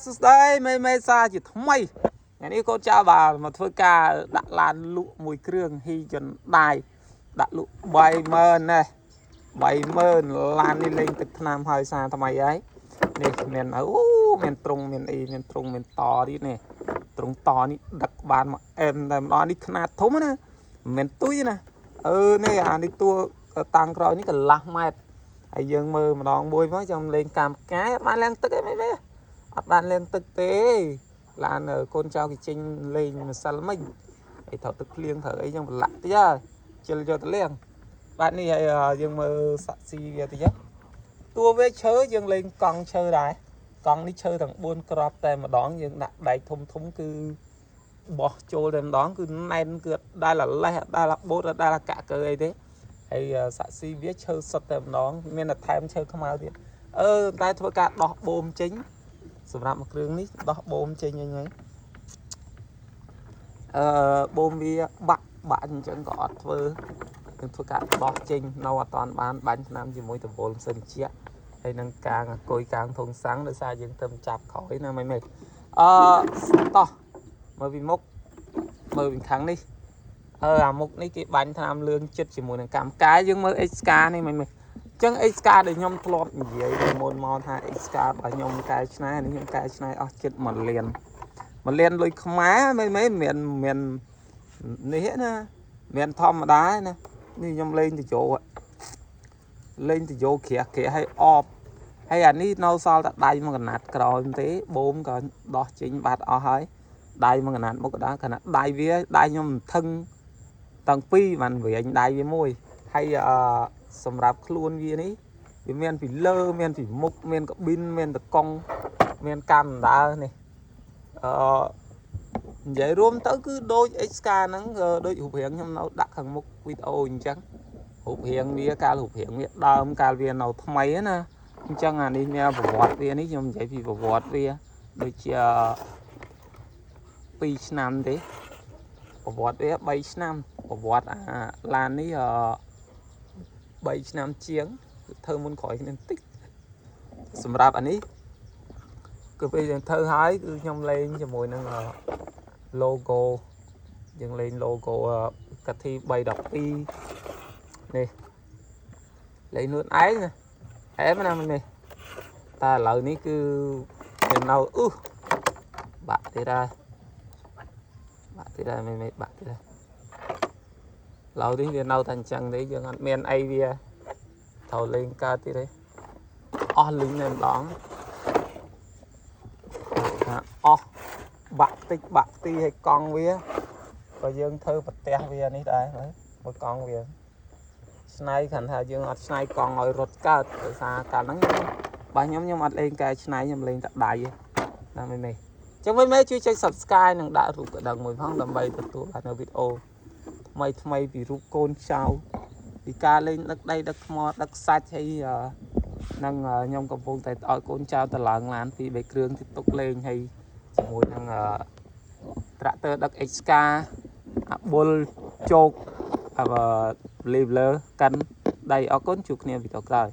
สุดท้ายไม่ซาจิตไม่อย่างนี้ก็เจ้าบ่ามาធ្វើការដាក់ឡានលក់មួយគ្រឿងហ៊ីចនដាយដាក់លក់30000នេះ30000ឡាននេះលេងទឹកថ្នាំហើយសារថ្មីហើយនេះមានអូមានត្រង់មានអីមានត្រង់មានតទៀតនេះត្រង់តនេះដឹកបានមកអែមតែម្ដងនេះខ្នាតធំណាមិនទុយណានេះអានេះតួតាំងក្រោយនេះកន្លះម៉ែត្រហើយយើងមើលម្ដងមួយមកចាំលេងកាមកាយអត់បានឡើងទឹកអីមែនអត់បានឡើងទឹកទេឡានកូនចៅគេចេញលេងម្សិលមិញអីត្រូវទឹកភ្លៀងត្រូវអីចឹងប្រឡាក់តិចហើយជិលយកទៅលាងបាទនេះហើយយើងមើលសាក់ស៊ីវាតិចតួវាឈើយើងលេងកង់ឈើដែរកង់នេះឈើទាំង4គ្រាប់តែម្ដងយើងដាក់ដែកធំគឺបោះចូលតែម្ដងគឺណែនគឺដែលលេះដែលបូតដែលកាក់កើអីទេហើយសាក់ស៊ីវាឈើសុទ្ធតែម្ដងមានតែថែមឈើខ្មៅទៀតតែធ្វើការដោះបូមចេញសម្រាប់មួយគ្រឿងនេះដោះបូមចេញអីហ្នឹងបូមវាបាក់អញ្ចឹងក៏អត់ធ្វើនឹងធ្វើការដោះចេញនៅអត់តាន់បានបាញ់ឆ្នាំជាមួយតវលសិនជាហើយនឹងកាងអង្គុយកាងធុងសាំងដោយសារយើងទៅចាប់ក្រោយណាមិនតោះមើលពីមុខមើលពីខាងនេះអាមុខនេះគេបាញ់ឆ្នាំលឿងចិត្តជាមួយនឹងកម្មកាយយើងមើល XK នេះមិនអញ្ចឹង XK ដែលខ្ញុំធ្លាប់និយាយពីមុនមកថា XK របស់ខ្ញុំកែច្នៃនេះខ្ញុំកែច្នៃអស់ចិត្ត1លានលុយខ្មែរមិនមាននេះណាមានធម្មតាណានេះខ្ញុំលេងទៅយោក្រាស់ឲ្យអបហើយអានេះនៅសល់តែដៃមួយកណាត់ក្រោយទេបូមក៏ដោះចេញបាត់អស់ហើយដៃមួយកណាត់មុខក៏ដែរខណៈដៃវាដៃខ្ញុំថឹងតាំងពីបានវិញដៃវាមួយហើយសម្រាប់ខ្លួនវានេះវាមានពីលើមានពីមុខមានកប៊ីនមានតកង់មានកាំដើនេះនិយាយរួមទៅគឺដូច XK ហ្នឹងដូចរូបរាងខ្ញុំនៅដាក់ខាងមុខវីដេអូអញ្ចឹងរូបរាងវាកាលរូបរាងវាដើមកាលវានៅថ្មីណាអញ្ចឹងអានេះមានប្រវត្តិវានេះខ្ញុំនិយាយពីប្រវត្តិវាដូចជា2ឆ្នាំទេប្រវត្តិវា3ឆ្នាំប្រវត្តិអាឡាននេះ3ឆ្នាំជាងធ្វើមុនក្រោយគ្នាបន្តិចសម្រាប់អានេះគឺពេលយើងធ្វើហើយគឺខ្ញុំលេងជាមួយនឹង logo យើងលេង logo កាធី312នេះលេងខ្លួនឯងណាអែមណានេះតែឥឡូវនេះគឺវានៅបាក់ទៀតហើយមិនបាក់ទៀតហើយឥឡូវនេះវានៅតែអញ្ចឹងទេយើងអត់មានអីវាត្រូវលេងកើតទៀតទេអស់លីងតែម្ដងអស់បាក់តិចបាក់ទីឲ្យកង់វាក៏យើងធ្វើប្រទះវានេះដែរហើយកង់វាស្នៃគ្រាន់ថាយើងអត់ស្នៃកង់ឲ្យរត់កើតដោយសារកាលហ្នឹងបាទខ្ញុំអត់លេងកែច្នៃខ្ញុំលេងតែដៃណាមិននេះចឹងមិនមែនជួយចុច Subscribe និងដាក់រូបកណ្ដឹងមួយផងដើម្បីទទួលបាននូវវីដេអូថ្មីពីរូបកូនចៅពីការលេងដឹកដីដឹកថ្មដឹកសាច់ហើយនឹងខ្ញុំកំពុងតែឲ្យកូនចៅទៅឡើងឡានពី3គ្រឿងទីទុកលេងហើយជាមួយនឹងtractor ដឹក XK អាបុលជោកleveler កាន់ដៃអរគុណជួបគ្នាវីដេអូក្រោយ